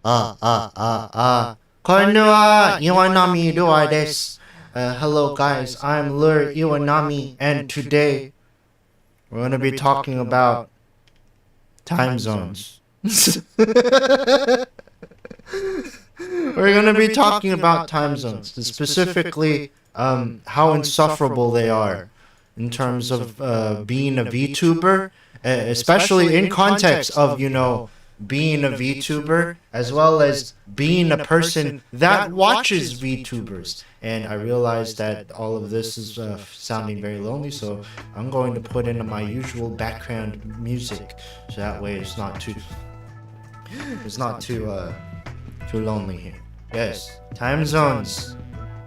こんルアーIwanami Lureです. Hello guys, I'm Lure Iwanami, and today we're going to be talking about time zones. We're going to be talking about time zones, specifically how insufferable they are in terms of being a VTuber, especially in context of, being a VTuber, as well as being a person that watches VTubers. And I realized that all of this is sounding very lonely, so I'm going to put in my usual background music, so that way it's not too lonely here. Yes, time zones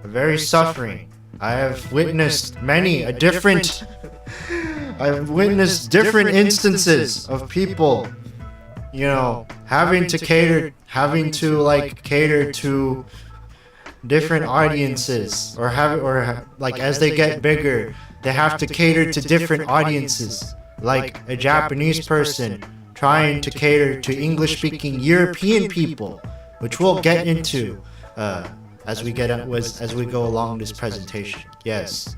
are very suffering. I have witnessed I've witnessed different instances of people, having to cater to different audiences, or as they get bigger, they have to cater to different audiences, like a Japanese person trying to cater to English-speaking European people, which we'll get into as we go along this presentation. Yes,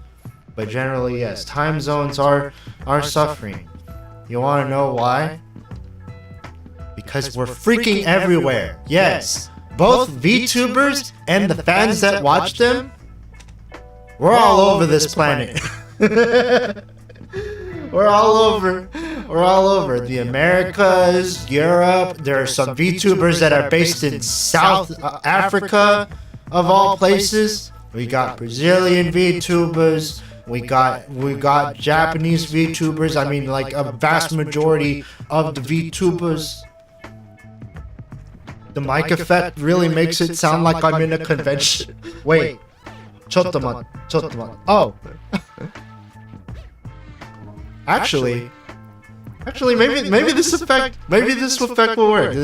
but generally, yes, time zones are suffering. You want to know why? Because we're freaking everywhere. Yes, both VTubers and the fans that watch them, we're all over this planet. We're all over the Americas, Europe. There are some VTubers that are based in South Africa, of all places. We got Brazilian VTubers. We got Japanese VTubers. I mean, like a vast majority of the VTubers. The mic effect really makes it sound like I'm in a convention. Wait. Chottoman. Oh. Actually, maybe this effect will work.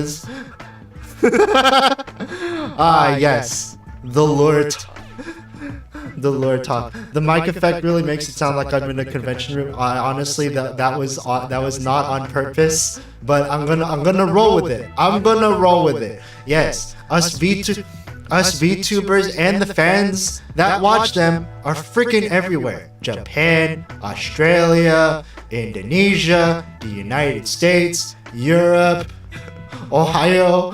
Yes. The LURETALK. The mic effect really makes it sound like I'm in a convention room. Honestly, that was not on purpose, but I'm gonna roll with it. Yes, us VTubers and the fans that watch them are freaking everywhere. Japan, Australia, Indonesia, the United States, Europe, Ohio.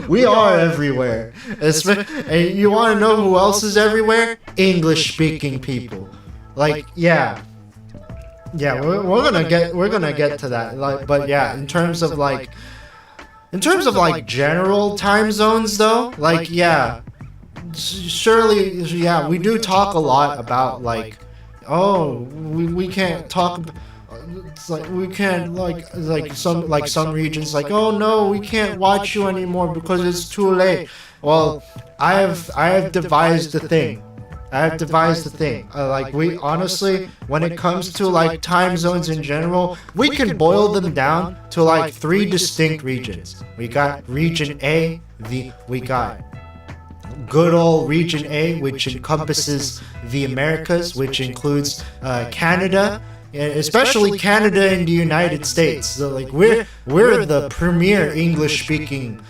We are everywhere. And you want to know who else is everywhere? English-speaking people. Like, yeah, we're gonna get to that. But yeah, in terms of general time zones, though, surely, we do talk a lot about we can't talk. It's like we can't some regions oh no, we can't watch you anymore because it's too late. Well, I have devised the thing. We honestly, when it comes to time zones in general, we can boil them down to 3 distinct regions. We got region A, we got good old region A, which encompasses the Americas, which includes Canada, especially Canada and the United States. So we're the premier English-speaking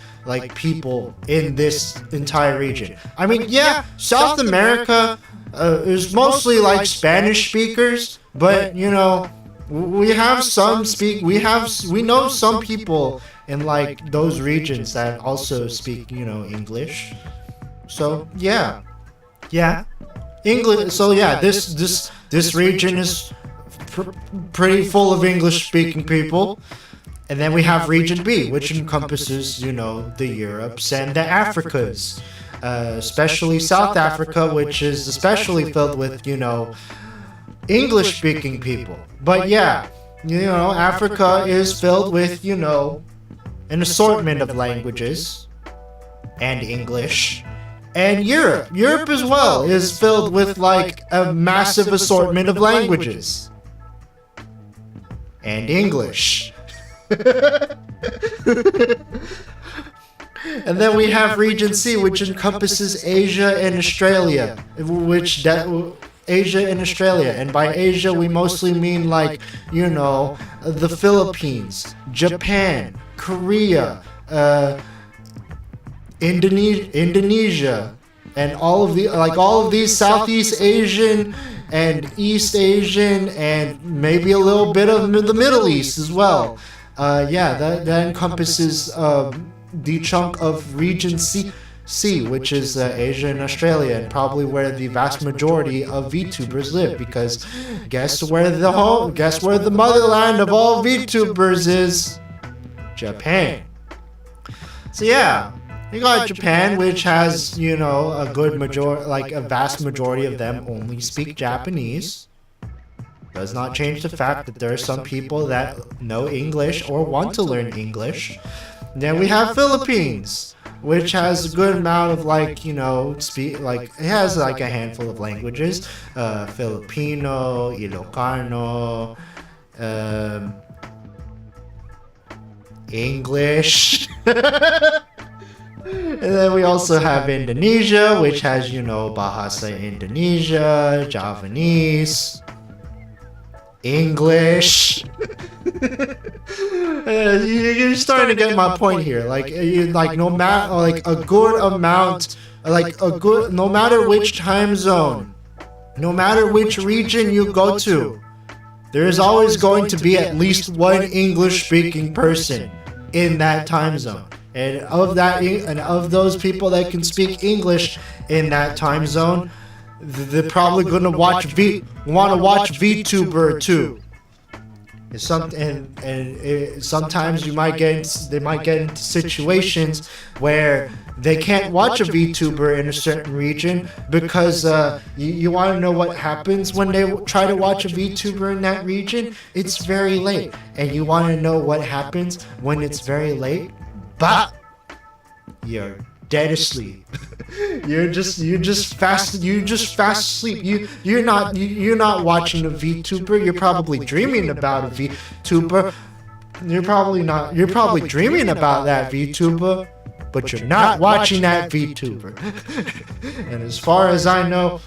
people in this entire region. I mean, yeah, South America is mostly Spanish speakers, but we know some people in those regions that also speak English. So yeah, English. So yeah, this region is pretty full of English-speaking people. And then we have region B, which encompasses, the Europes and the Africas, especially South Africa, which is especially filled with, English-speaking people. But yeah, Africa is filled with, an assortment of languages and English. And Europe as well is filled with a massive assortment of languages and English. And then we have region C, which encompasses Asia and Australia, and by Asia we mostly mean the Philippines, Japan, Korea, Indonesia, and all of these Southeast Asian and East Asian and maybe a little bit of the Middle East as well. That encompasses the chunk of region C, which is Asia and Australia, and probably where the vast majority of VTubers live. Because guess where the motherland of all VTubers is? Japan. So yeah, you got Japan, which has, you know, a good majority, a vast majority of them only speak Japanese. Does not change the fact that there are some people that know English or want to learn English. Then we have Philippines, which has a good amount of it has a handful of languages, Filipino, Ilocano, English. And then we also have Indonesia, which has, you know, Bahasa Indonesia, Javanese, English. You're starting to get my point here. No matter which time zone, no matter which region you go to, there is always going to be at least one English-speaking person in that time zone. And of those people that can speak English in that time zone, they're probably gonna want to watch VTuber too. Sometimes they might get into situations where they can't watch a VTuber in a certain region because you want to know what happens when they try to watch a VTuber in that region. It's very late, and you want to know what happens when it's very late. But you're dead asleep. You're just fast asleep. You're not watching a VTuber. You're probably dreaming about a VTuber. You're probably dreaming about that VTuber, but you're not watching that VTuber. And as far as I know,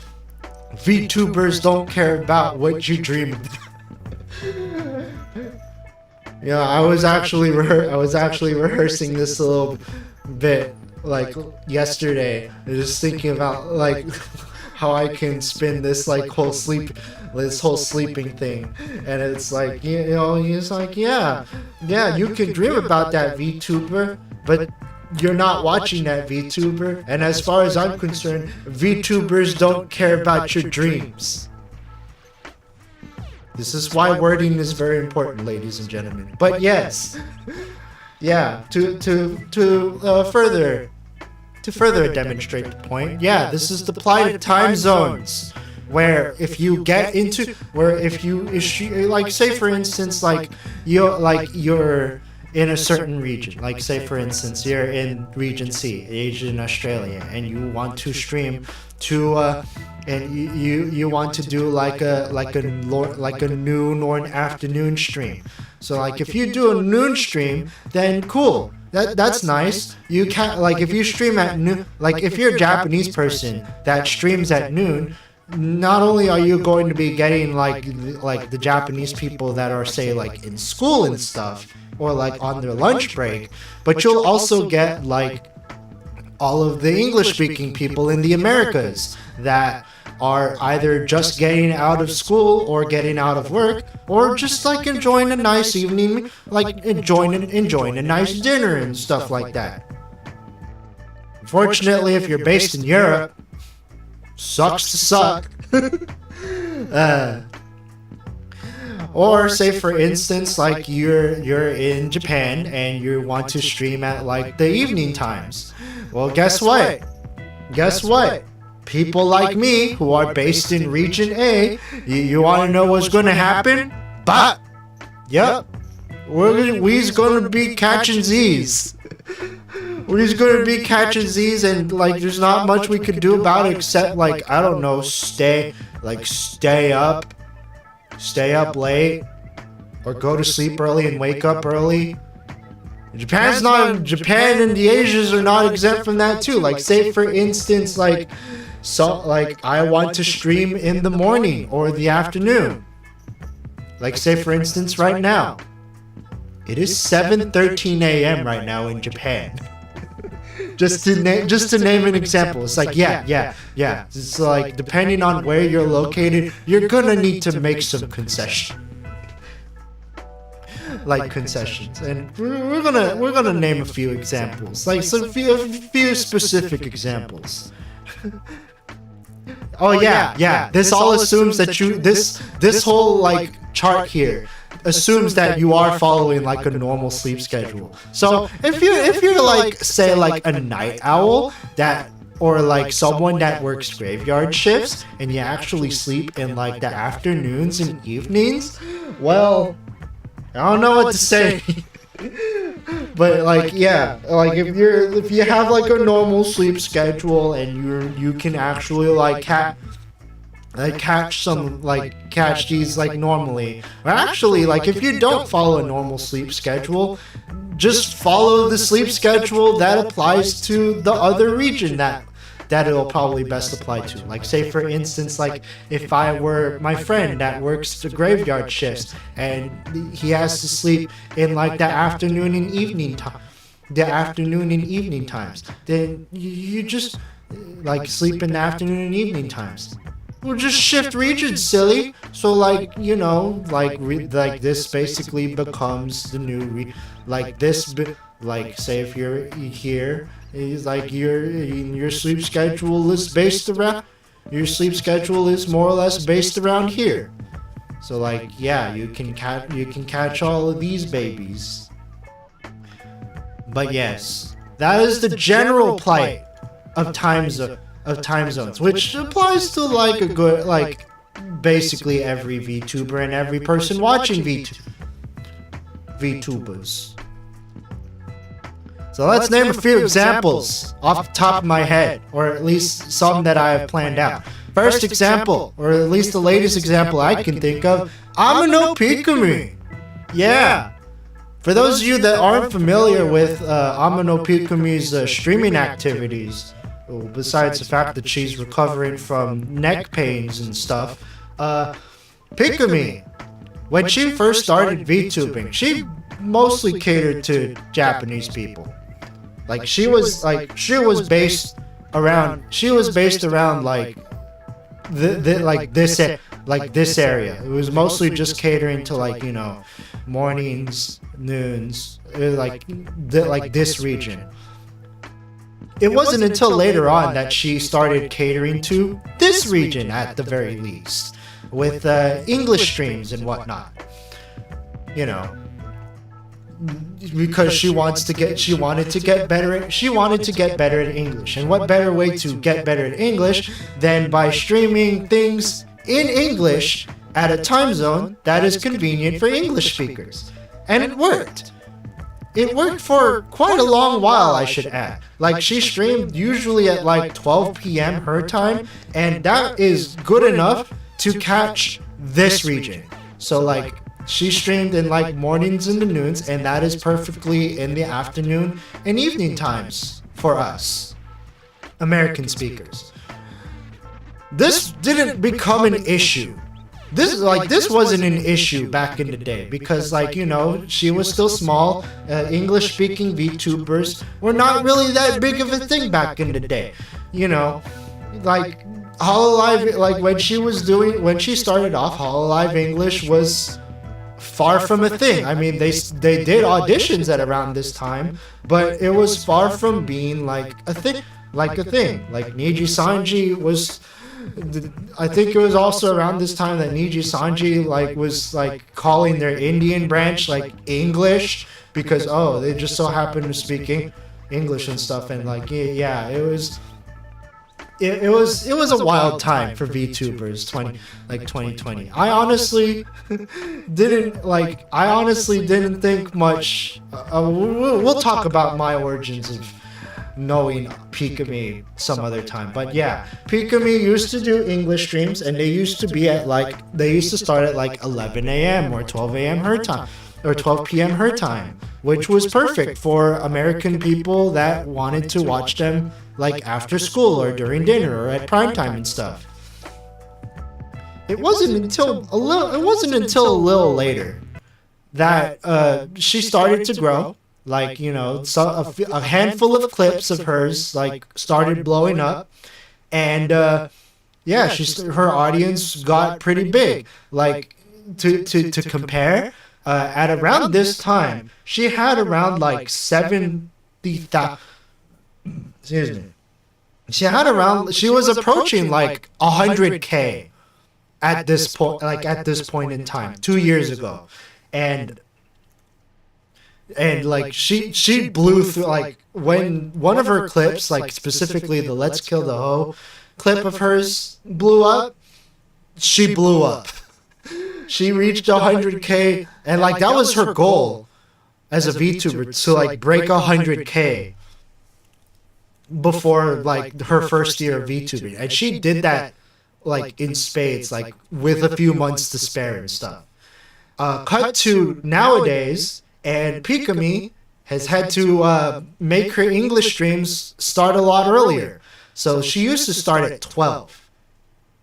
VTubers don't care about what you dream about. Yeah, I was actually rehearsing this a little bit yesterday. I was just thinking about how I can spin this whole sleeping thing, and it's he's you can dream about that VTuber, but you're not watching that VTuber. And as far as I'm concerned, VTubers don't care about your dreams. This is why wording is very important, ladies and gentlemen. But yes, yeah, to further demonstrate the point, yeah, this is the plight of time zones, where if you say for instance, you're in a certain region, say for instance you're in region C, Asia and Australia, and you want to stream to and you want to do like a noon or an afternoon stream. So if you do a noon stream, then cool. That's nice. You can if you stream at noon, if you're a Japanese person that streams at noon, not only are you going to be getting the Japanese people that are say in school and stuff, or on their lunch break, but you'll also get all of the English-speaking people in the Americas that are either just getting out of school or getting out of work, or just enjoying a nice evening, enjoying a nice dinner and stuff like that. Unfortunately, if you're based in Europe, sucks to suck. Or say for instance, you're in Japan and you want to stream at the evening times. Well, guess what? People like me who are based in region A, you want to know what's going to happen? But, yep, we's going to be catching Z's. We're going to be catching Z's, and there's not much we could do about it except I don't know, stay up late, or go to sleep early and wake up early. Japan and the Asians are not exempt from that too. Say for instance, I want to stream in the morning or the afternoon. Say for instance right now, it is 7:13 a.m. right now in Japan. just to name an example. It's like, yeah. It's like, depending on where you're located, you're gonna need to make some concessions. And we're gonna name a few examples, like a few specific examples. Oh yeah. This all assumes that this whole like chart here assumes that you are following like a normal sleep schedule. So if you're like, say, like a night owl or like someone that works graveyard shifts and you actually sleep in like the afternoons and evenings, well, I don't know what to say. But like, yeah, like if you have like a normal sleep schedule and you can actually like catch these like normally, or actually like if you don't follow a normal sleep schedule, just follow the sleep schedule that applies to the other region that it'll probably best apply to. Like, say for instance, like if I were my friend that works the graveyard shifts and he has to sleep in like the afternoon and evening times, then you just like sleep in the afternoon and evening times. We'll just shift regions, silly. So like, you know, like this basically becomes the new like say if you're here, is like your sleep schedule is more or less based around here. So like, yeah, you can catch all of these babies. But yes, that is the general plight of time zones, which applies to like a good, like basically every VTuber and every person watching VTubers. So let's name a few examples off the top of my head, or at least some that I have planned out. First example, or at least the latest example I can think of, Amano Pikumi. Yeah. For those of you that aren't familiar with Amano Pikumi's streaming activities, besides the fact that she's recovering from neck pains and stuff, Pikumi, when she first started VTubing, she mostly catered to Japanese people. Like she was based around like this area. It was mostly just catering to like, you know, mornings, noons, like this region. It wasn't until later on that she started catering to this region at the very least, with English streams and whatnot. You know, because she wanted to get better at English. And what better way to get better at English than by streaming things in English at a time zone that is convenient for English speakers. And it worked. It worked for quite a long while, I should add. Like, she streamed usually at like 12 p.m. her time, and that is good enough to catch this region. So like, she streamed in like mornings and the noons, and that is perfectly in the afternoon and evening times for us American speakers. This didn't become an issue. This wasn't an issue back in the day, because like, you know, she was still small. English speaking VTubers were not really that big of a thing back in the day. You know, like Hololive, like when she started off, Hololive English was far from a thing. I mean, they did auditions at around this time, but it was far from being like a thing. Like Niji Sanji was, I think it was also around this time that Niji Sanji like was like calling their Indian branch like English, because they just so happened to speak English and stuff, and like yeah, it was a wild time for VTubers 2020. I honestly didn't think much. We'll talk about my origins of knowing Pikumi some other time. But yeah, Pikumi used to do English streams, and they used to start at like 11 a.m. or 12 a.m. her time, or 12 p.m. her time, which was perfect for American people that wanted to watch them like after school or during dinner or at prime time and stuff. It wasn't until a little later that she started to grow. like, you know, a handful of clips of hers like started blowing up, and yeah, her audience got pretty big. Like to compare, at around this time, she had around like 70,000. Excuse me. She was approaching like 100K at this point, in time, 2 years ago, and like she blew through. Like when one of her clips, like specifically the "Let's Kill the Hoe" clip of hers blew up, she blew up. She reached 100K, and like that was her goal as a VTuber, to like break 100K before like her first year of VTubing, and she did that like in spades, like with a few months to spare and stuff. Cut to nowadays, and Pikami has had to make her English streams start a lot earlier. So she used to start at 12.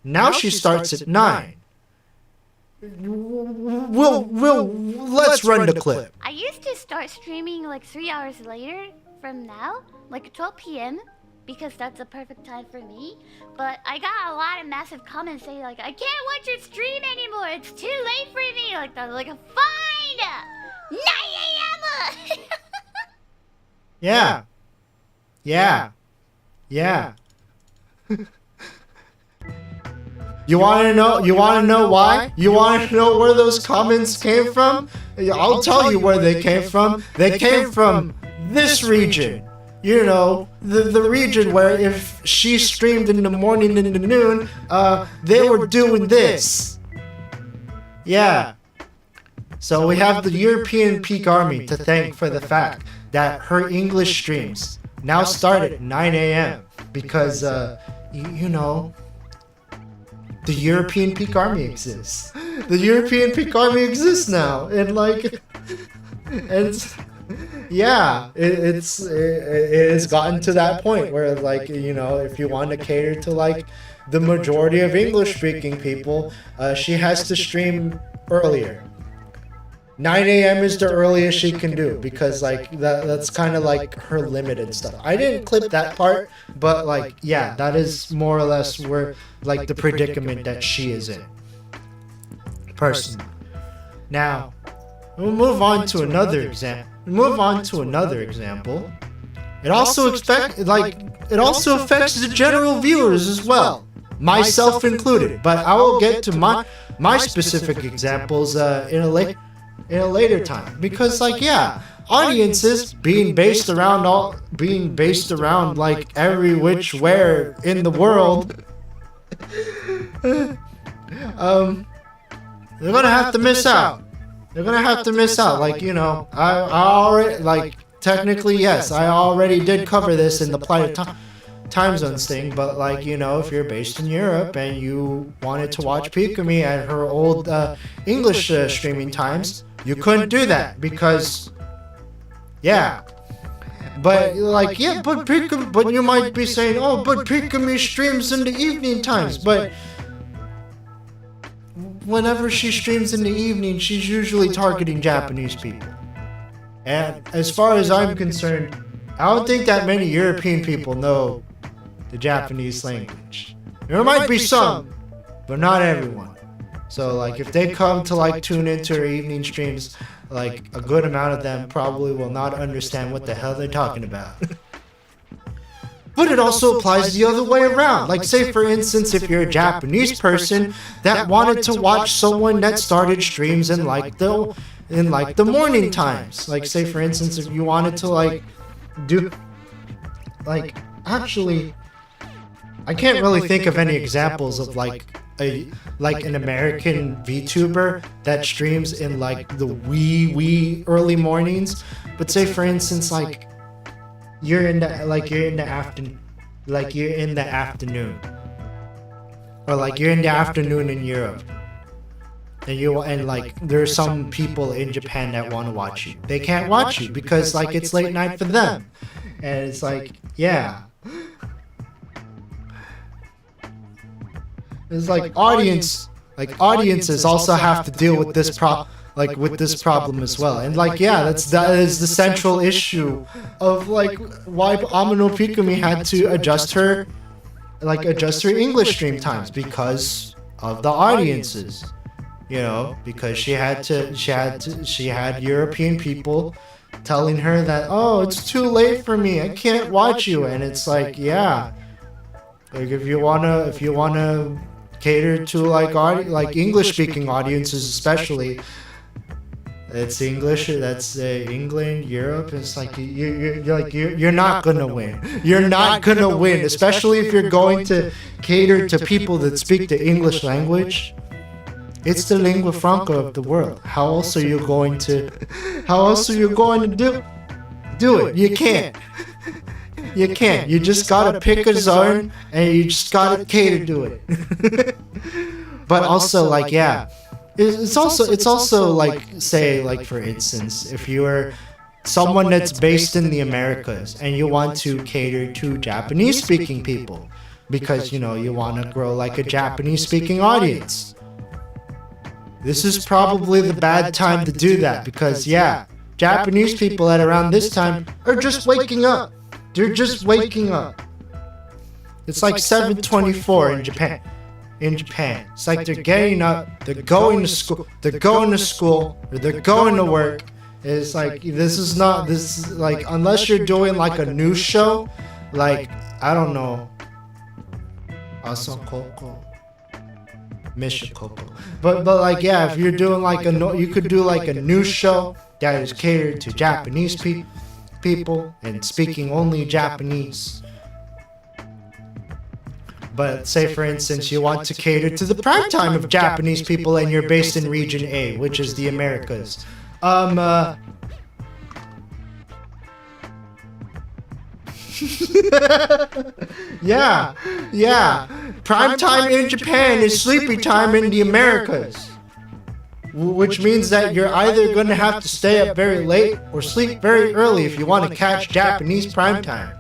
Now she starts at 9. Let's run the clip. I used to start streaming like 3 hours later from now, like 12 p.m. because that's the perfect time for me. But I got a lot of massive comments saying like, I can't watch your stream anymore. It's too late for me. Like that. Like, fine, 9 a.m. Yeah. You want to know? You want to know why? You want to know where those comments came from? I'll tell you where they came from. They came from this region. You know, the region where if she streamed in the morning and the noon, they were doing this. Yeah. So we have the European Peak Army to thank for the fact that her English streams now start at 9 a.m. because, you know, the European Peak Army exists. The European Peak Army exists now, and like, and yeah, it's gotten to that point where like, you know, if you want to cater to like the majority of English speaking people, she has to stream earlier. 9 a.m. is the earliest she can do, because like that's kind of like her limit and stuff. I didn't clip that part, but like, yeah, that is more or less where like the predicament that she is in, personally. Now, we'll move on to another example. It also affects the general viewers as well, myself included. But I will get to my specific examples in a later time, because like, yeah, audiences being based around like every which where in the world, they're gonna have to miss out. Like, you know, I already, like, technically, yes, I already did cover this in the Plight of Time Zones thing, but like, you know, if you're based in Europe and you wanted to watch Pikami at her old English streaming times, you couldn't do that because, yeah. But like, yeah, but you might be saying, oh, but Pikami streams in the evening times. But whenever she streams in the evening, she's usually targeting Japanese people. And as far as I'm concerned, I don't think that many European people know the Japanese language. There might be some, but not everyone. So like, if they come to like tune into her evening streams, like a good amount of them probably will not understand what the hell they're talking about. But it also applies the other way around. Like, say for instance, if you're a Japanese person that wanted to watch someone that started streams in like the morning times. Like, say for instance, if you wanted to like do, like, actually, I can't really think of any examples of like an American VTuber that streams in like the wee early mornings. But say for instance, like, you're in the afternoon, or like you're in the afternoon in Europe, and like there's some people in Japan that want to watch you. They can't watch you because like it's late night for them, and it's like, yeah, it's like audiences also have to deal with this like with this problem as well. And like, yeah, that is the central issue of like why Amino Pikumi had to adjust her English stream times because of the audiences, you know, because she had European people telling her that, oh, it's too late for me, I can't watch you. And it's like, yeah, like if you wanna cater to like English speaking audiences, especially, it's English, that's England, Europe. It's like you're not gonna win. You're not gonna win, especially if you're going to cater to people that speak the English language. It's the lingua franca of the world. How else are you going to do it? You can't. You can't. You just gotta pick a zone and you just gotta cater to it. But also, like, yeah, it's also like, say, like, for instance, if you're someone that's based in the Americas and you want to cater to Japanese speaking people because, you know, you want to grow like a Japanese speaking audience. This is probably the bad time to do that because, yeah, Japanese people at around this time are just waking up. They're just waking up. It's like 7:24 in Japan. It's like they're getting up, they're going to school, or they're going to work. It's like, this is like, unless you're doing like a news show, like, I don't know, Asakoko, Mishikoko. But like, yeah, if you're doing like you could do like a news show that is catered to Japanese people and speaking only Japanese. But say, for instance, you want to cater to the prime time of Japanese people and you're based in region A, which is the Americas. Yeah. Prime time in Japan is sleepy time in the Americas. Which means that you're either going to have to stay up very late or sleep very early if you want to catch Japanese prime time.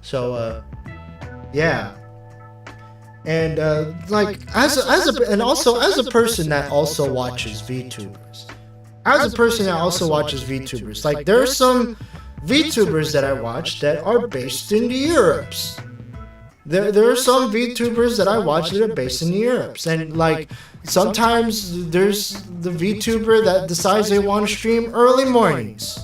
So, yeah. And like as a person that also watches VTubers, like there are some VTubers that I watch that are based in the Europes. There are some VTubers that I watch that are based in the Europes, and like sometimes there's the VTuber that decides they want to stream early mornings.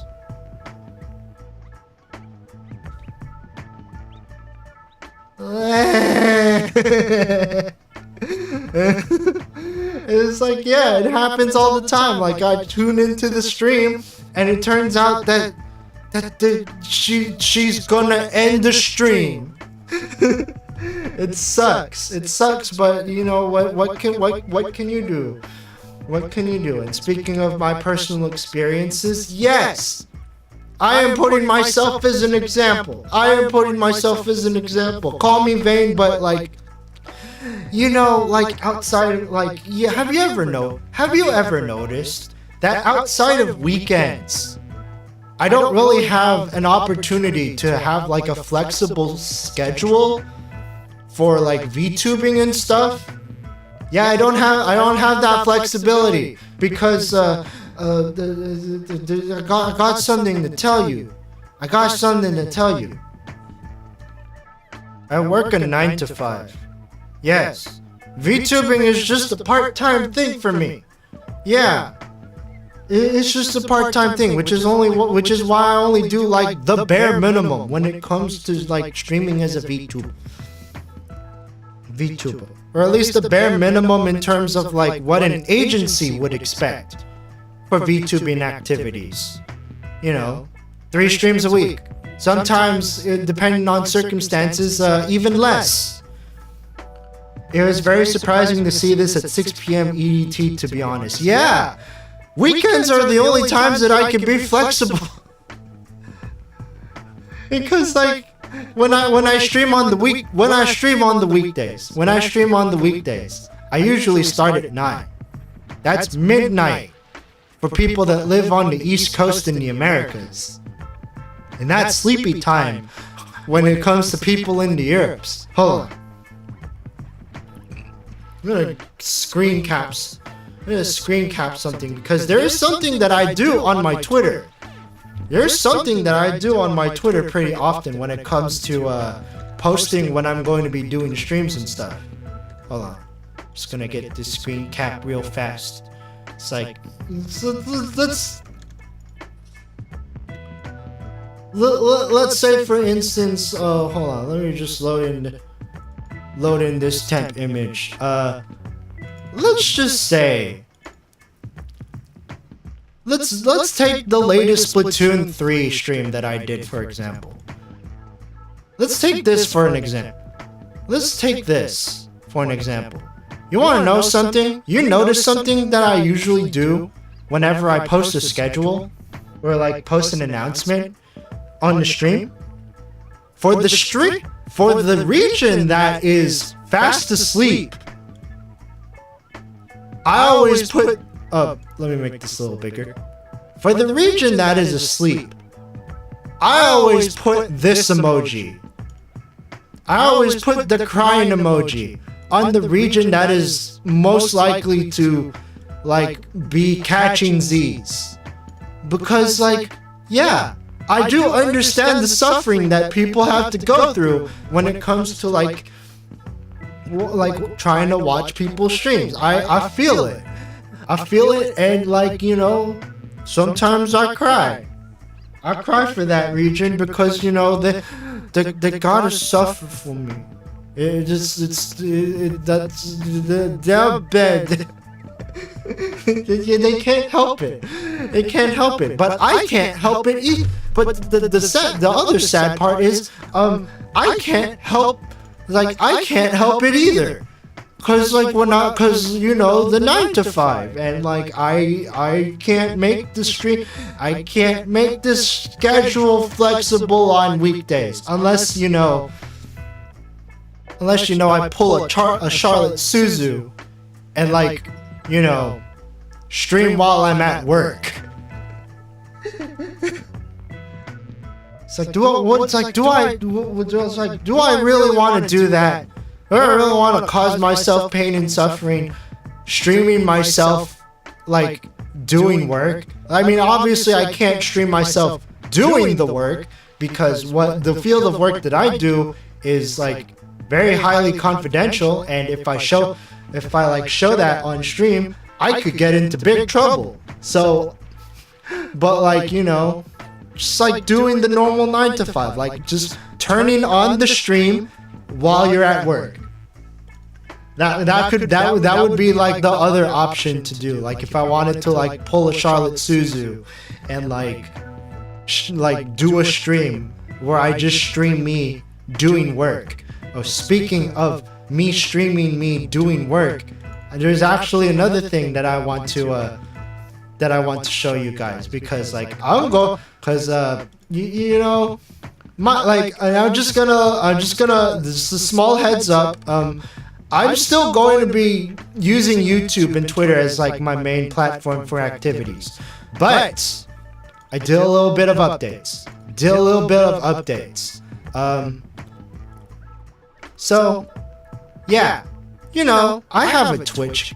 It's like, yeah, it happens all the time. Like, I tune into the stream and it turns out that she's gonna end the stream. It sucks, but you know what can you do? What can you do? And speaking of my personal experiences, yes, I am putting myself as an example. Call me vain, but like, you know, like outside of, like, yeah, have you ever noticed that outside of weekends, I don't really have an opportunity to have like a flexible schedule for like VTubing and stuff? Yeah, I don't have that flexibility because I got something to tell you. I work a 9 to 5. Yes, VTubing is just a part-time thing for me. Yeah, it's just a part-time thing, which is why I only do like the bare minimum when it comes to like streaming as a VTuber. Or at least the bare minimum in terms of like what an agency would expect for VTubing activities. You know, 3 streams a week. Sometimes, depending on circumstances, even less. It was very surprising to see this at 6 p.m. EDT, to be honest. Yeah, weekends are the only times that I can be flexible. Because like, when I stream on the weekdays, I usually start at 9. That's midnight for people that live on the East Coast in the Americas. And that's sleepy time when it comes to people in the Europes. Hold on. I'm gonna screen caps gonna screen cap something because there is something that I do on my Twitter. There's something that I do on my Twitter pretty often when it comes to posting when I'm going to be doing streams and stuff. Hold on. Just gonna get this screen cap real fast. It's like, let's say for instance, hold on, let me just load in this temp image. Let's just say, let's take the latest Splatoon 3 stream that I did, for example. Let's take this for an example. Let's take this for an example. You want to know something? You notice something that I usually do whenever I post a schedule or like post an announcement on the stream? For the region that is fast asleep, I always put let me make this a little bigger. For the region that is asleep, I always put this emoji. I always put the crying emoji on the region that is most likely to like be catching Z's. Because like, yeah, I do understand the suffering that people have to go through when it comes to like trying to watch people's streams. I feel it. I feel it, and like, you know, sometimes I cry. I cry for that region because, you know, they gotta suffer for me. They're bad. They can't help it. They can't help it. But I can't help it either. But the other sad part is, I can't help it either. Cause you know, the 9 to 5, and like I can't make the stream. I can't make this schedule flexible on weekdays unless you know I pull a Charlotte Suzu and like, you know, stream while I'm at work. It's like, do I really want to do that? Do I really want to cause myself pain and suffering, streaming myself, like, doing work? I mean, obviously I can't stream myself doing the work, because what the field of work that I do is, like, very highly confidential, and if I show that on stream, I could get into big trouble. So, but like, you know, just like doing the normal 9 to 5, like just turning on the stream while you're at work. That would be like the other option to do. Like if I wanted to like pull a Charlotte Suzu and like do a stream where I just stream me doing work. Oh, speaking of me streaming me doing work, there's actually another thing that I want to show you guys, because like you know, I'm just gonna this is a small heads up. I'm still going to be using YouTube and Twitter as like my main platform for activities, but I did a little bit of updates. So yeah, you know, I have a Twitch.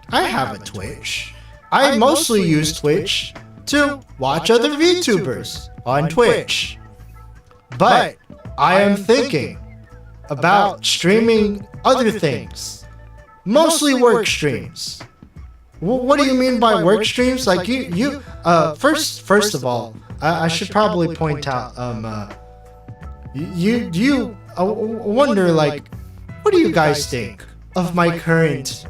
I mostly use Twitch to watch other VTubers on Twitch. But I am thinking about streaming other things. Mostly work streams. What do you mean by work streams? Like first of all, I should probably point out, I wonder, like, what do you guys think of my current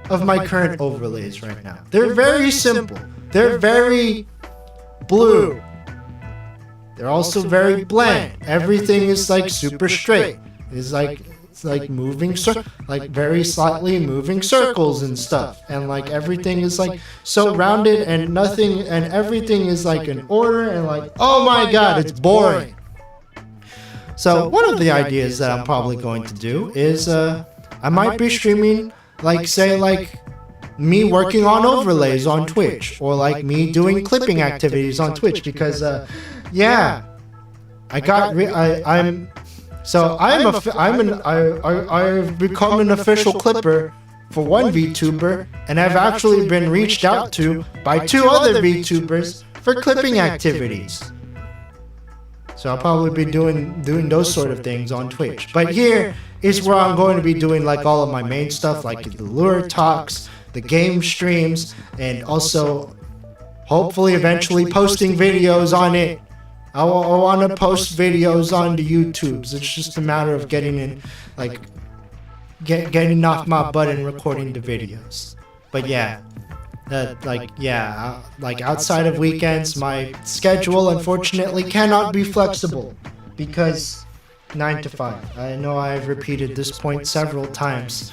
overlays right now? They're very simple. They're very blue. They're also very bland. Everything is like super straight. It's like moving very slightly moving circles and stuff. And like everything is like so rounded, and everything is like in order, and like, oh my god, it's boring. So one of the ideas that I'm probably going to do is I might be streaming, like, say, like me working on overlays on Twitch, or like me doing clipping activities on Twitch, because yeah, I've become an official clipper for one VTuber, and I've actually been reached out to by 2 other VTubers for clipping activities. So I'll probably be doing those sort of things on Twitch. But here is where I'm going to be doing like all of my main stuff, like the Lure Talks, the game streams, and also hopefully eventually posting videos on it. I want to post videos on the YouTubes. It's just a matter of getting in, like, getting off my butt and recording the videos. But yeah, like outside of weekends, my schedule unfortunately cannot be flexible because 9 to 5. I know I've repeated this point several times,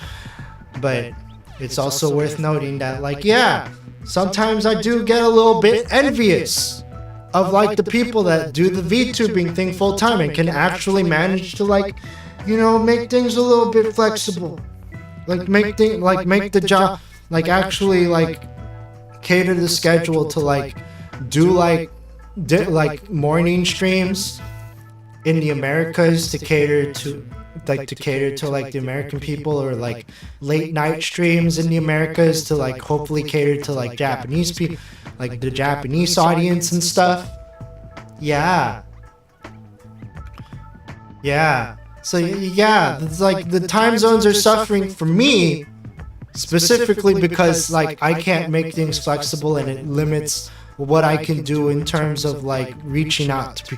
but it's also worth noting that, like, yeah, sometimes I do get a little bit envious of like the people that do the VTubing thing full time and can actually manage to, like, you know, make things a little bit flexible, like make the job, like actually like cater the schedule to like do like morning streams in the Americas to cater to like the American people, or like late night streams in the Americas to like hopefully cater to like Japanese people, like the Japanese audience and stuff. Yeah. So yeah, it's like the time zones are suffering for me specifically because like I can't make things flexible, and it limits what I can do in terms of like reaching out to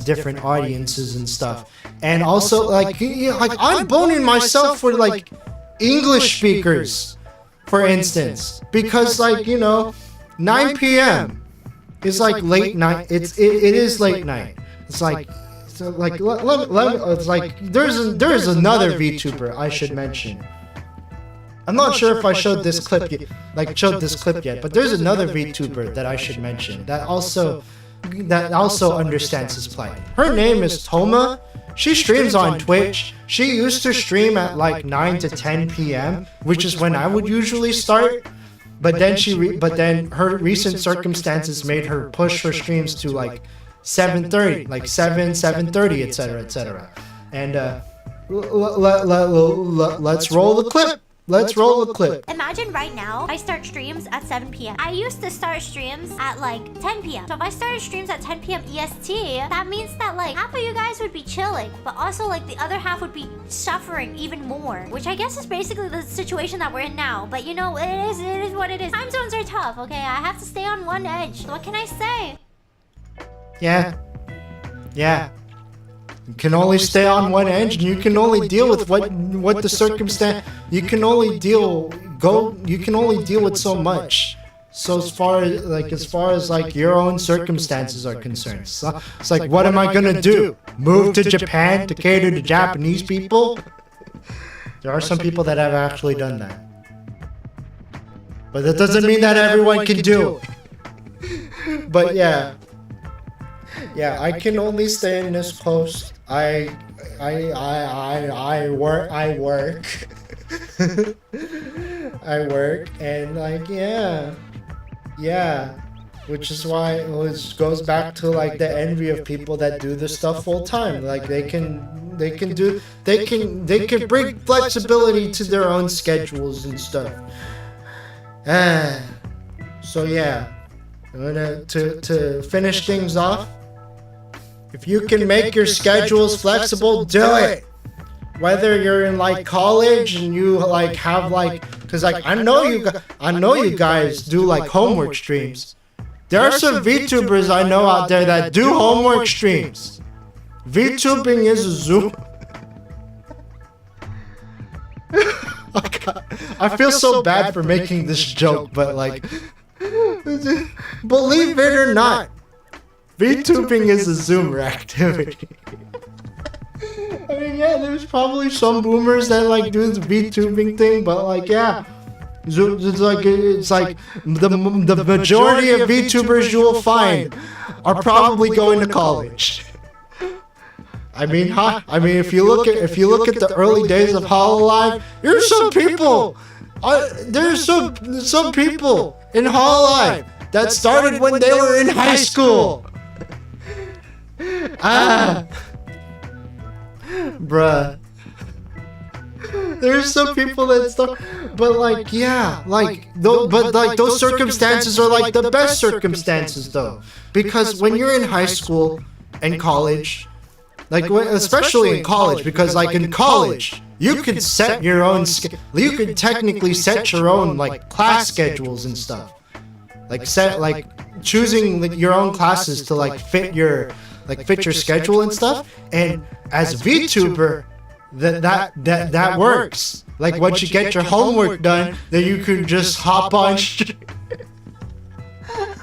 different audiences and stuff. And also like, you know, like I'm boning myself for like English speakers, for instance, because like, you know, 9 p.m. is like late night. It is late night. It's like, so like it's like there's another VTuber I should mention. I'm not sure if I showed this clip yet, but there's another VTuber that I should mention that also understands his plight. Her name is Toma. She streams on Twitch. She used to stream at like 9 to 10 p.m., which is when I would usually start. But then her recent circumstances made her push her streams to like 7:30, like 7:30, etc. And let's roll the clip. Let's roll the clip. Imagine right now, I start streams at 7 p.m. I used to start streams at like 10 p.m. So if I started streams at 10 p.m. EST, that means that like half of you guys would be chilling, but also like the other half would be suffering even more, which I guess is basically the situation that we're in now. But you know, it is what it is. Time zones are tough, okay? I have to stay on one edge. What can I say? Yeah. You can only stay on one edge, and you can only deal with what the circumstance. You can only deal with so much. So as far as like your own circumstances are concerned, so it's like, what am I gonna do? Move to Japan to cater to Japanese people? There are some people that have actually done that, but that doesn't mean that everyone can do it. But yeah, I can only stay in this post. I work. I work, and like, yeah, which is why it goes back to like the envy of people that do this stuff full time. Like they can bring flexibility to their own schedules and stuff. So yeah, I'm gonna to finish things off. If you can make your schedules flexible, do it. Whether you're in like college and you like have like, cause like I know you guys do like homework streams. There are some VTubers I know out there that do homework streams. VTubing is a Zoom. I feel so bad for making this joke, but like, believe it or not, VTubing is a Zoomer activity. I mean, yeah, there's probably some boomers that like do the VTubing thing, but like, yeah, it's like the majority of VTubers you will find are probably going to college. I mean, if you look at the early days of Hololive, there's some people in Hololive that started when they were in high school. Bruh. There's some people that stuff, but like, yeah, like, but like those circumstances are like the best circumstances though, because when you're in high school and college, like especially in college, because like in college, you can set your own, you can technically set your own like class schedules and stuff, like choosing your own classes to like fit your schedule and stuff, and as a VTuber, that works. Like once you get your homework done, then you can just hop on.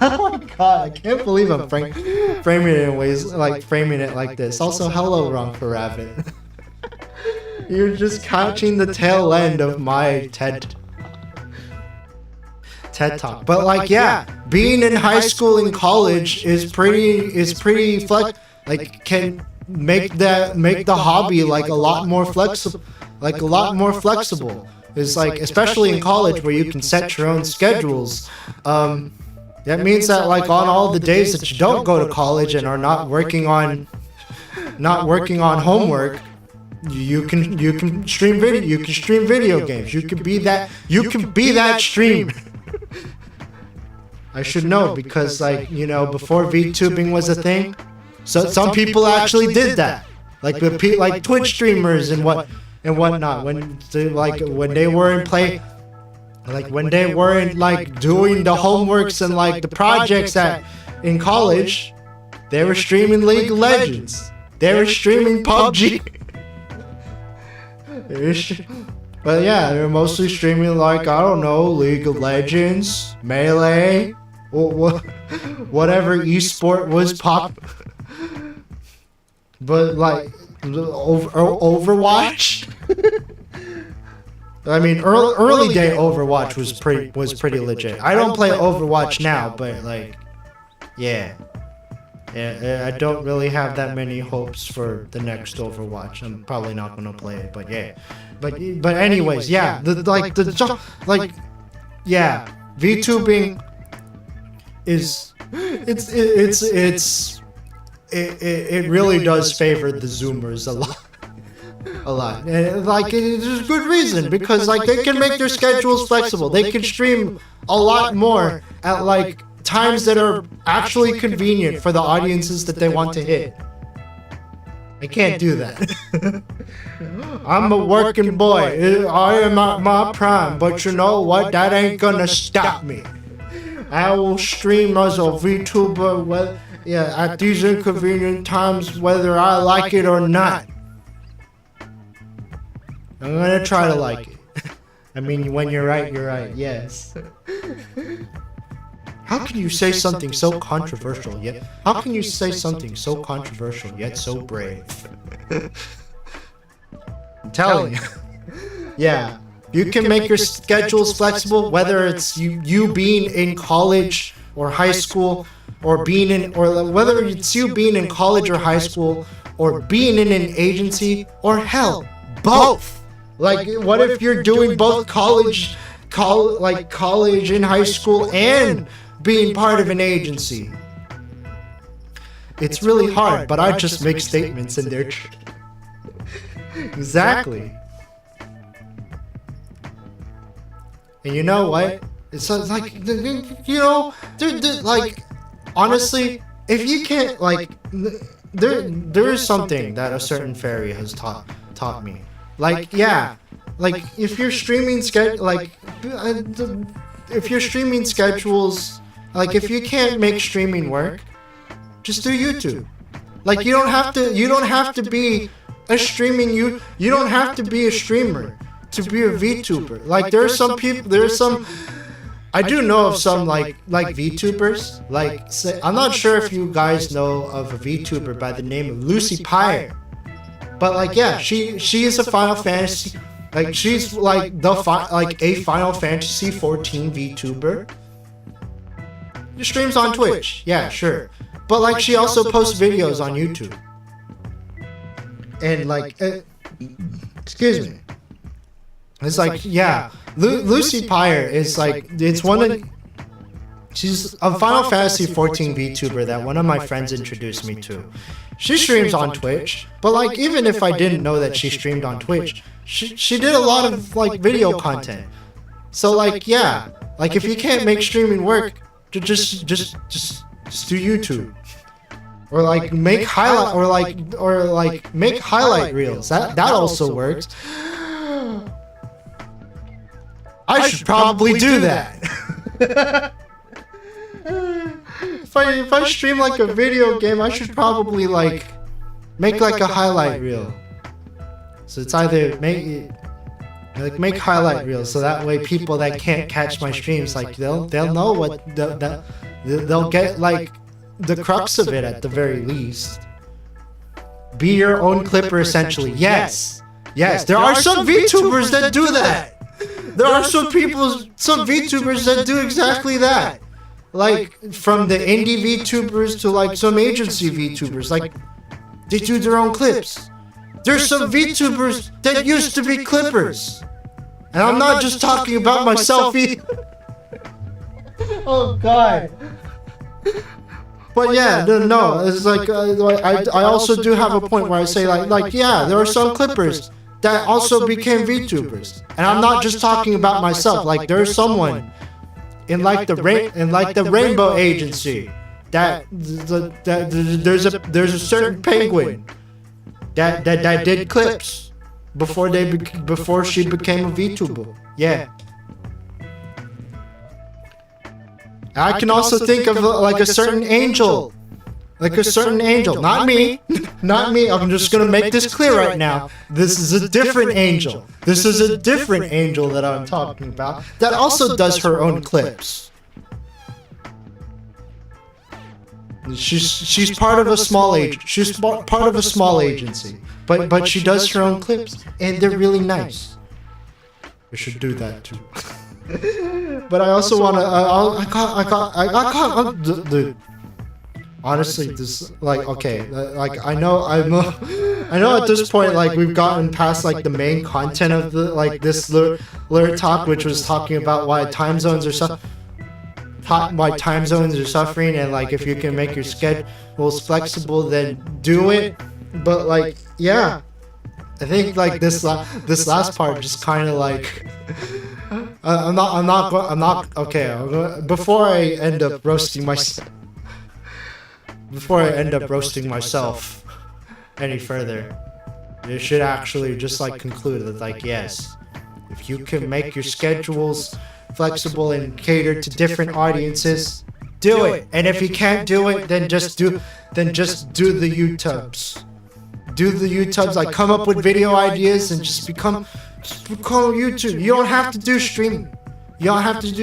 Oh my god! I can't believe I'm framing it in ways like framing it like this. Also, hello, Wrong for Rabbit. You're just catching the tail end of my TED Talk. But like, yeah, being in high school and college is pretty like can make the hobby like a lot more flexible. It's like, especially in college where you can set your own schedules. That means that like on all the days that you don't go to college and are not working on homework, you can stream video games. You can be that streamer. I should know, because like, you know, before VTubing was a thing, so some people actually did that, like with like Twitch streamers and whatnot, when they weren't like doing the homeworks and like the projects in college, they were streaming League of Legends, they were streaming PUBG. But yeah, they were mostly streaming like, I don't know, League of Legends, Melee, whatever esport was pop. But like Overwatch. I mean, early day Overwatch was pretty legit. I don't play Overwatch now, but like, yeah, I don't really have that many hopes for the next Overwatch. I'm probably not gonna play it, but yeah. But anyways, yeah, VTubing is it really does favor the Zoomers a lot, and like there's good reason, because like they can make their schedules flexible. They can stream a lot more at like times that are actually convenient for the audiences that they want to hit. I can't do that. I'm a working boy. I am at my prime, but you know what? That ain't gonna stop me. I will stream as a VTuber, at these inconvenient times, whether I like it or not. I'm gonna try to like it. I mean, when you're right, you're right. Yes. How can you say something so controversial yet? How can you say something so controversial yet so brave? I'm telling you. Yeah, you can make your schedules flexible, whether it's you being in college or high school, or whether it's you being in college or high school, or being in an agency, or hell, both. Like, what if you're doing both college in high school and being part of an agency? It's really hard, but I just make statements and they're true. Exactly. And you know what? It's like, you know, like, honestly, if you can't, like, there is something that a certain fairy has taught me. Like, yeah, like if you're streaming if you're streaming schedules, like if you can't make streaming work, just do YouTube. Like you don't have to be a you don't have to be a streamer to be a VTuber. Like there's some I do know of some like VTubers. Like I'm not sure if you guys know of a VTuber by the name of Lucy Pyre. But like, yeah, she is a Final Fantasy, like she's like a Final Fantasy 14 VTuber. She streams on Twitch, yeah, sure. But like, she also posts videos on YouTube. And like, excuse me. It's like, yeah, Lucy Pyre is like, she's a Final Fantasy 14 VTuber that one of my friends introduced me to. She streams on Twitch, but like even if I didn't know that she streamed on Twitch, she did a lot of like video content. So like yeah, like if you can't make streaming work, just do YouTube. Or like make highlight or like make highlight reels. That also works. I should probably do that. If I stream like a video game, I should probably like make like a highlight reel. So it's either make highlight reels, so that way people that can't catch my streams, like they'll know what they'll get like the crux of it at the very least. Be your own clipper, essentially. Yes, there are some VTubers that do that. There are some VTubers that do exactly that. Like from the indie VTubers to like some agency VTubers, like they do their own clips. There's some VTubers that used to be clippers, and I'm not just talking about myself either. Oh god. But yeah, no, it's like I also do have a point where I say like yeah, there are some clippers that also became VTubers, and I'm not just talking about myself. Like there's someone in like the Rainbow Agency that there's a certain penguin that did clips before she became a VTuber. Yeah. I can also think of like a certain angel. Not me. I'm just gonna make this clear right now. This is a different angel. This is a different angel that I'm talking about that also does her own clips. She's part of a small agency, but she does her own clips, and they're really nice. We should do that too. But I also wanna. Dude. Honestly, this like okay, like I know at this point like we've gotten past like the main content of the like this lure talk, which was talking about why time zones are suffering, and like if you can make your schedules flexible, then do it. But like yeah, I think like this last part just kind of like. I'm not okay. Before I end up roasting myself any further, you should actually just like conclude that like yes, if you can make your schedules flexible and cater to different audiences, do it. And if you can't do it, then just do the YouTubes. Do the YouTubes, like come up with video ideas and just become YouTube. You don't have to do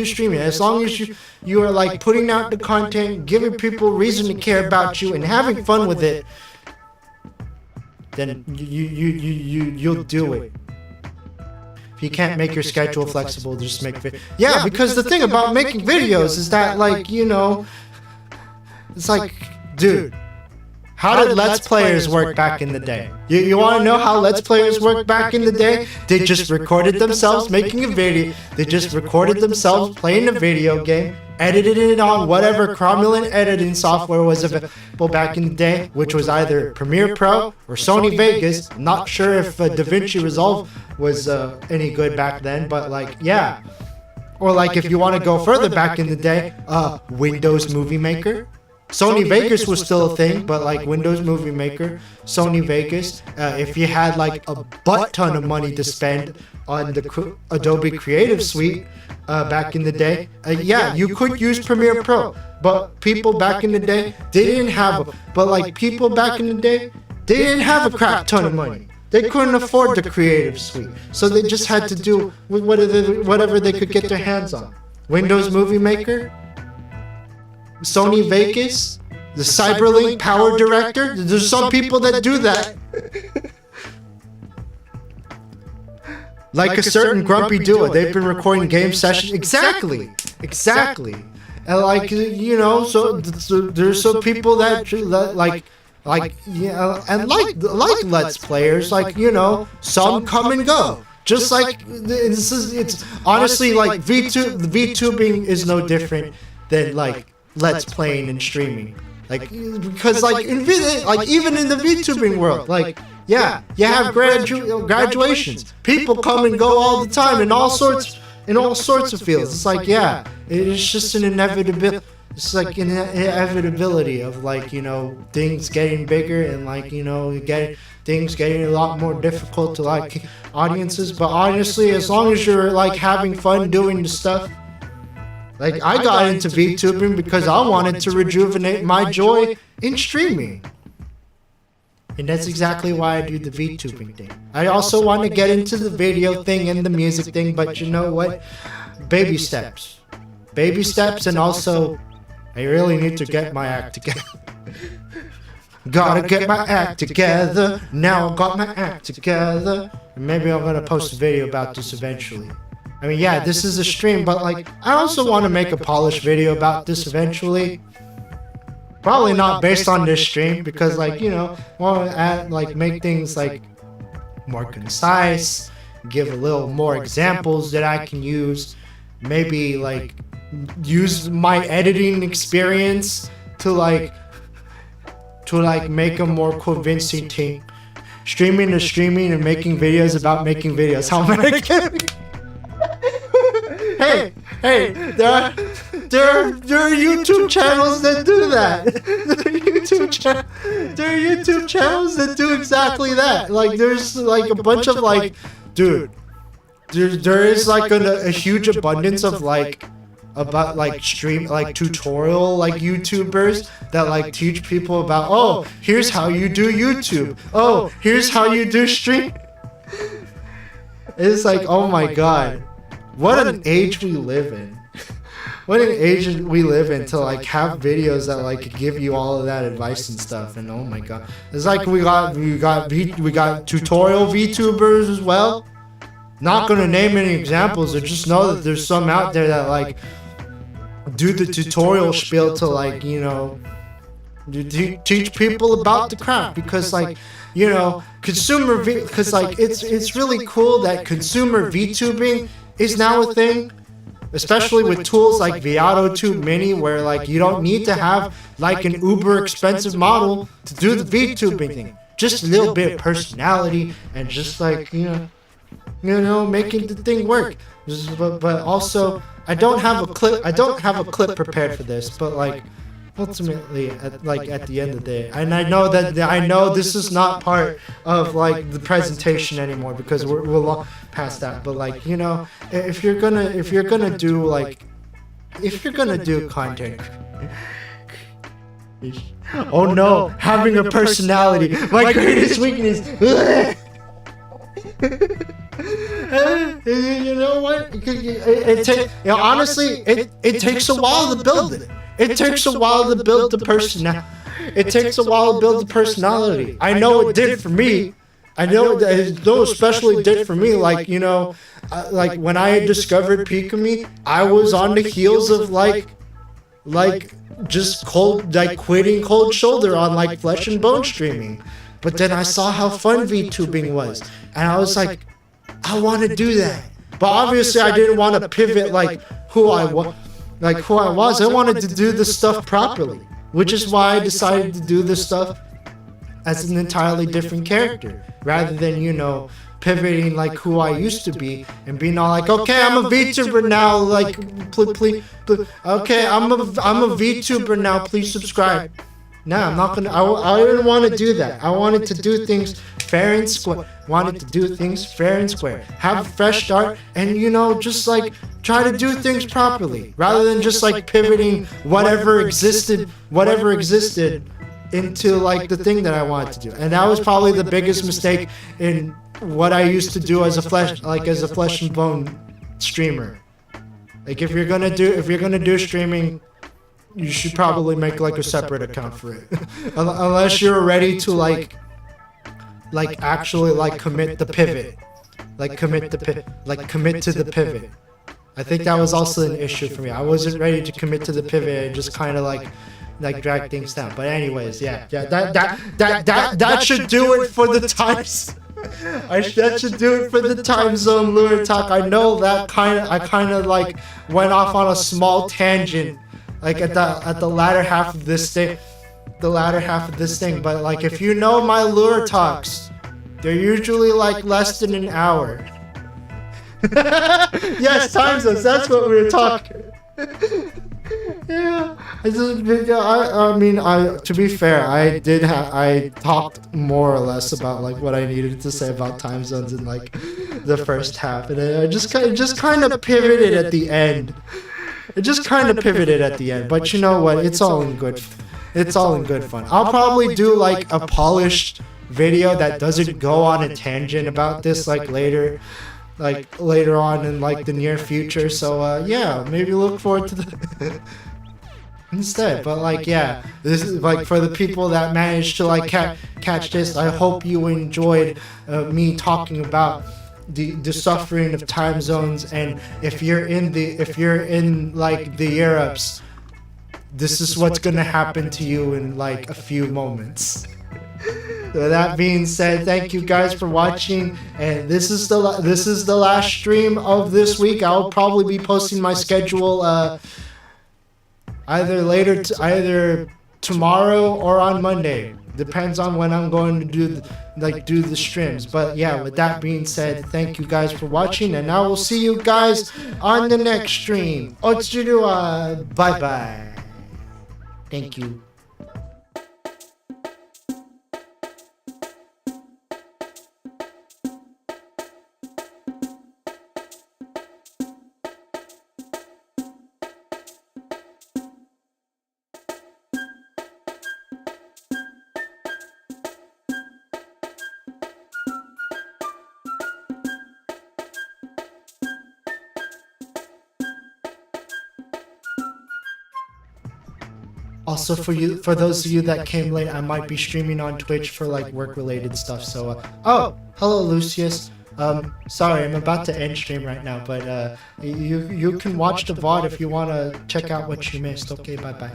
streaming. As long as you are like putting out the content, giving people reason to care about you, and having fun with it, then you'll do it. If you can't make your schedule flexible, just make videos. Yeah, because the thing about making videos is that like it's like, dude. How did Let's Players work back in the day? You want to know how Let's Players worked back in the day? They just recorded themselves making a video. They just recorded themselves playing a video game, edited it on whatever cromulent editing software was available back in the day, which was either Premiere Pro or Sony Vegas. I'm not sure if DaVinci Resolve was any good back then, but like, yeah. Or like if you want to go further back in the day, Windows Movie Maker. Sony Vegas was still a thing, but like Windows Movie Maker, Sony Vegas, if you had like a butt ton of money to spend on the Adobe Creative Suite back in the day, yeah, you could use Premiere Pro, but people back in the day, they didn't have a crap ton of money. They couldn't afford the Creative Suite, so they just had to do whatever they could get their hands on. Windows Movie Maker, Sony Vegas, the Cyberlink Power Director. There's some people that do that. Like a certain grumpy duo, they've been recording game sessions. Exactly. And like so there's some people that and like Let's Players, like some come and go. Just like it's honestly like VTubing is no different than like Let's Playing and streaming. Like, because like even in the VTubing world, like, yeah, you have graduations. People come and go all the time in all sorts of fields. It's like, yeah, it's just an inevitability. It's like an inevitability of like, you know, things getting bigger and like, you know, things getting a lot more difficult to like audiences. But honestly, as long as you're like having fun doing the stuff, like I got into VTubing because I wanted to rejuvenate my joy in streaming. And that's exactly why I do the VTubing thing. I also want to get into the video thing and the music thing, but you know what? Baby steps. Baby steps, and also I really need to get my act together. Gotta get my act together. Now I got my act together. And maybe I'm gonna post a video about this eventually. I mean, yeah, this is a stream, but like, I also want to make a polished video about this eventually. Probably not based on this stream, because like, you know, want to add, like, make things like more concise, give a little more examples that I can use, maybe like use my editing experience to like make a more convincing thing. Streaming is streaming and making videos about making videos. How am I kidding? Hey, there are YouTube channels that do that. There are YouTube channels that do exactly that. Like, there's like a bunch of like, dude, there is like a huge abundance of like, about like tutorial like YouTubers that like teach people about, oh, here's how you do YouTube. Oh, here's how you do stream. It's like, oh my god. What an age we live in. What an age we live in to like have videos that like give you all of that advice and stuff. And oh my god, it's like we got tutorial VTubers as well. Not gonna name any examples, but just know that there's some out there that like do the tutorial spiel to like, you know, teach people about the craft, because like, you know, because like it's really cool that consumer VTubing is now a thing, especially with tools like Vtuber Mini, where like you don't need to have like an uber expensive model to do the VTubing thing. Just a little bit of personality and just like, you know, making the thing work. But also, I don't have a clip prepared for this, but like ultimately at the end of the day, and I know this is not part of like the presentation anymore because we're past that, but like, you know, if you're gonna do content, oh no, having a personality, my greatest weakness. You know what? Honestly, it takes a while to build it. It takes a while to build the personality. It takes a while to build the personality. I know it did for me. I know it especially did for me. Like, you know, like when I discovered Pikami, I was on the heels of like just quitting Cold Shoulder on like Flesh and Bone streaming. But then I saw how fun VTubing was, and I was like, I want to do that. But obviously, I didn't want to pivot like who I was. I wanted to do this stuff properly, which is why I decided to do this stuff as an entirely different character, rather than, you know, pivoting like who I used to be and being all like, okay, I'm a VTuber now, like, please, okay, I'm a VTuber now, please subscribe. No, I'm not gonna. I didn't want to do that. I wanted to do things fair and square. Have a fresh start, and, you know, just like try to do things properly, rather than just like pivoting whatever existed into like the thing that I wanted to do. And that was probably the biggest mistake in what I used to do as a flesh and bone streamer. Like, if you're gonna do streaming, you should probably make like a separate account for it. Unless you're ready to like actually like commit the pivot. Commit to the pivot. I think that was also an issue for me. I wasn't ready to commit to the pivot and just kind of like drag things down. But anyways, yeah, that should do it for the times. That should do it for the time zone lure talk. I know that I kind of like went off on a small tangent, like at the latter half of this day. the latter half of this thing, but like if you know my lure talks, they're usually like less than an hour. Yes, time zones, that's what we were talking. Yeah, I mean, to be fair, I talked more or less about like what I needed to say about time zones in like the first half, and I just kind of pivoted at the end. It just kind of pivoted at the end, but you know what? It's all in good. It's all in good fun. I'll probably do like a polished video that doesn't go on a tangent about this like later on in like the near future. So yeah, maybe look forward to the instead. But like yeah, this is like for the people that managed to like catch this. I hope you enjoyed me talking about the suffering of time zones, and if you're in like the Europes, this is what's gonna happen to you in like a few moments. So that being said, thank you guys for watching, and this is the last stream of this week. I'll probably be posting my schedule either tomorrow or on Monday. Depends on when I'm going to do the streams. But yeah, with that being said, thank you guys for watching, and I will see you guys on the next stream. Otsurua, bye bye. Thank you. Also, for those of you that came late, I might be streaming on Twitch for like work-related stuff. So, oh, hello, Lucius. Sorry, I'm about to end stream right now, but you can watch the VOD if you want to check out what you missed. Okay, bye bye.